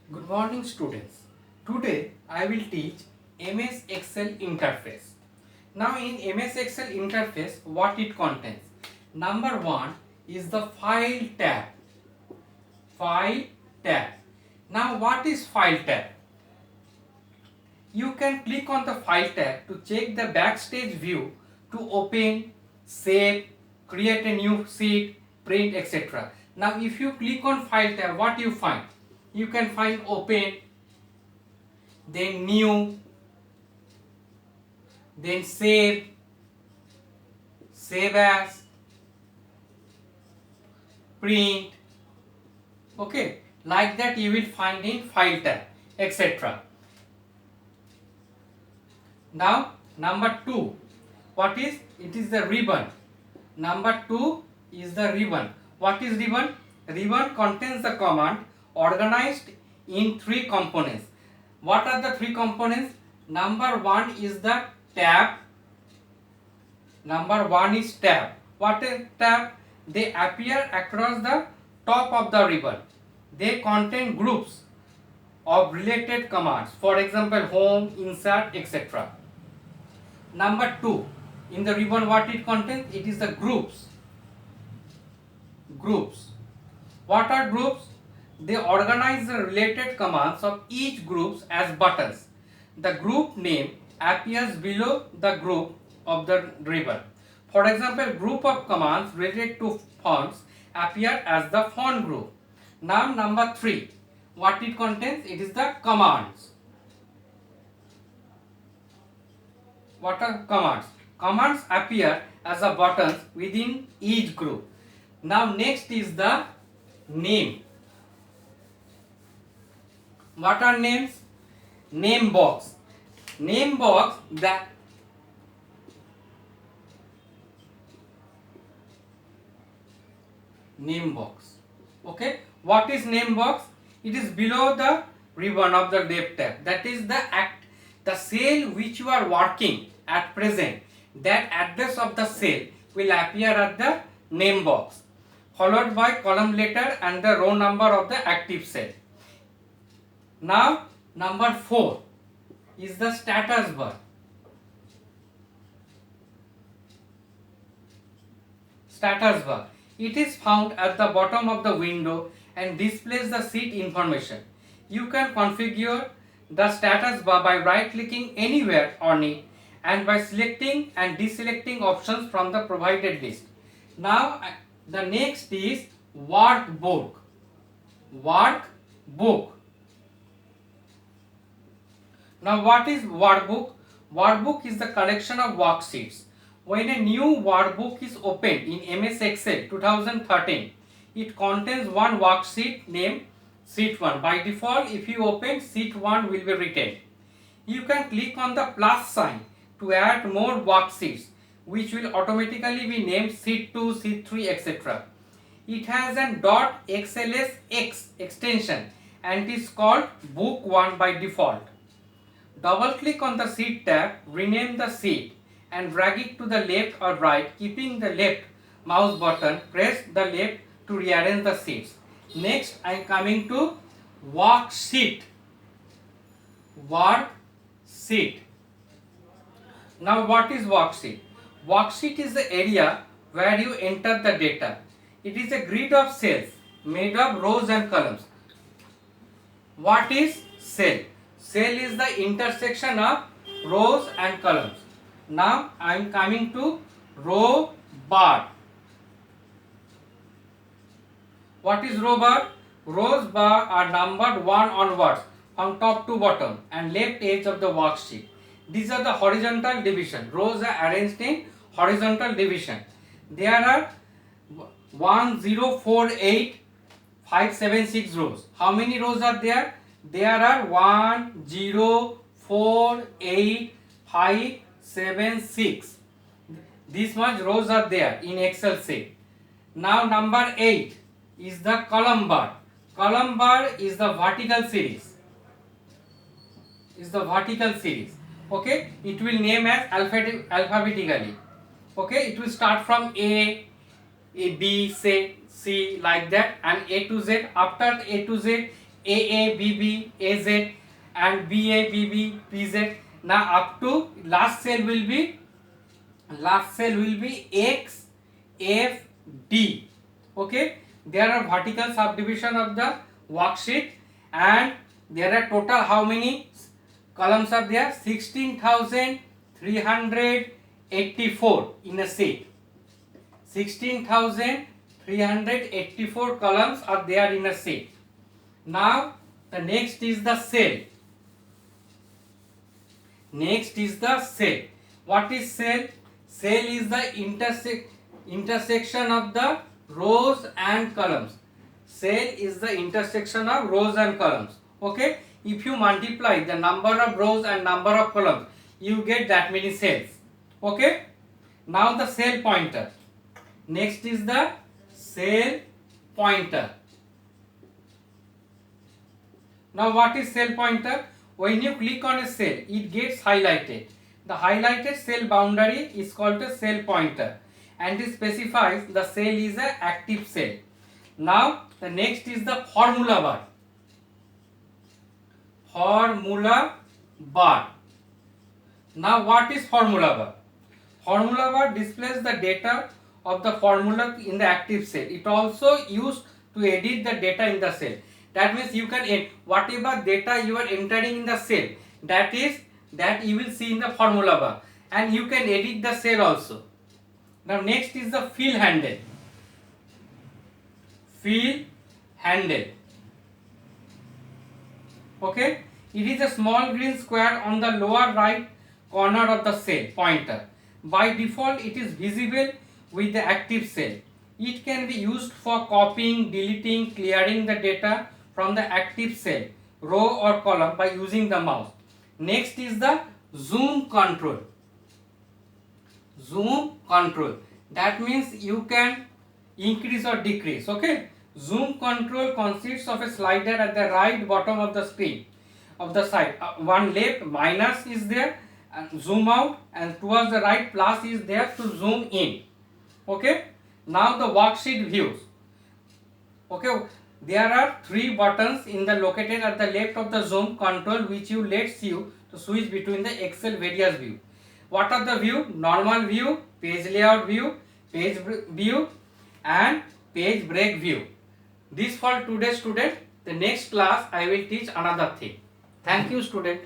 Good morning students. Today I will teach MS Excel interface. Now in MS Excel interface what it contains? Number 1 is the file tab. File tab. Now what is file tab? You can click on the file tab to check the backstage view to open, save, create a new sheet, print, etc. Now if you click on file tab, what you find? You can find open, then new, then save as, print. Okay, like that you will find in file tab, etc. Now number 2, what is it? Is the ribbon. Number 2 is the ribbon. What is ribbon? Ribbon contains the command organized in 3 components. What are the 3 components? Number 1 is the tab. Number 1 is tab. What is tab? They appear across the top of the ribbon. They contain groups of related commands. For example, home, insert, etc. Number 2, in the ribbon what it contains? It is the groups. Groups. What are groups? They organize the related commands of each groups as buttons. The group name appears below the group of the ribbon. For example, group of commands related to fonts appear as the font group. Now number 3, what it contains? It is the commands. What are commands? Commands appear as a buttons within each group. Now next is the name. What are names? Name box. Name box, that name box. Okay, what is name box? It is below the ribbon of the left tab. That is the cell which you are working at present. That address of the cell will appear at the name box, followed by column letter and the row number of the active cell. Now number 4 is the status bar. Status bar. It is found at the bottom of the window and displays the sheet information. You can configure the status bar by right clicking anywhere on it and by selecting and deselecting options from the provided list. Now the next is workbook. Workbook. Now what is workbook? Workbook is the collection of worksheets. When a new workbook is opened in MS Excel 2013, it contains one worksheet named Sheet 1. By default, if you open, Sheet 1 will be retained. You can click on the plus sign to add more worksheets, which will automatically be named Sheet 2, Sheet 3, etc. It has an .xlsx extension and is called Book 1 by default. Double click on the sheet tab, rename the sheet and drag it to the left or right, keeping the left mouse button, press the left to rearrange the sheets. Next I am coming to worksheet. Worksheet. Now what is worksheet? Worksheet is the area where you enter the data. It is a grid of cells made of rows and columns. What is cell? Cell is the intersection of rows and columns. Now I am coming to row bar. What is row bar? Rows bar are numbered 1 onwards from top to bottom and left edge of the worksheet. These are the horizontal division. Rows are arranged in horizontal division. There are 1, 0, 4, 8, 5, 7, 6 rows. How many rows are there? There are 1, 0, 4, 8, 5, 7, 6. These much rows are there in Excel sheet. Now number 8 is the column bar. Column bar is the vertical series. Okay, it will name as alphabetically. Okay, it will start from A, B, C, like that, and A to Z. After A to Z, AABB AZ and BABB PZ. Now up to last cell will be XFD. Okay, there are vertical subdivision of the worksheet, and there are total how many columns are there? 16,384 in a sheet. 16,384 columns are there in a sheet. Now the next is the cell. Next is the cell. What is cell? Cell is the intersection of the rows and columns. Cell is the intersection of rows and columns. Okay, if you multiply the number of rows and number of columns, you get that many cells. Okay, now the cell pointer. Next is the cell pointer. Now what is cell pointer? When you click on a cell, it gets highlighted. The highlighted cell boundary is called a cell pointer, and it specifies the cell is an active cell. Now the next is the formula bar. Formula bar. Now what is formula bar? Formula bar displays the data of the formula in the active cell. It also used to edit the data in the cell. That means you can edit whatever data you are entering in the cell, that you will see in the formula bar, and you can edit the cell also. Now next is the fill handle. Fill handle. Okay, it is a small green square on the lower right corner of the cell pointer. By default, it is visible with the active cell. It can be used for copying, deleting, clearing the data from the active cell, row or column by using the mouse. Next is the zoom control. Zoom control. That means you can increase or decrease. Okay. Zoom control consists of a slider at the right bottom of the screen of the side. One left minus is there and zoom out, and towards the right plus is there to zoom in. Okay. Now the worksheet views. Okay. There are three buttons in the located at the left of the zoom control, which lets you to switch between the Excel various view. What are the view? Normal view, page layout view, page view, and page break view. This for today, student. The next class I will teach another thing. Thank you, student.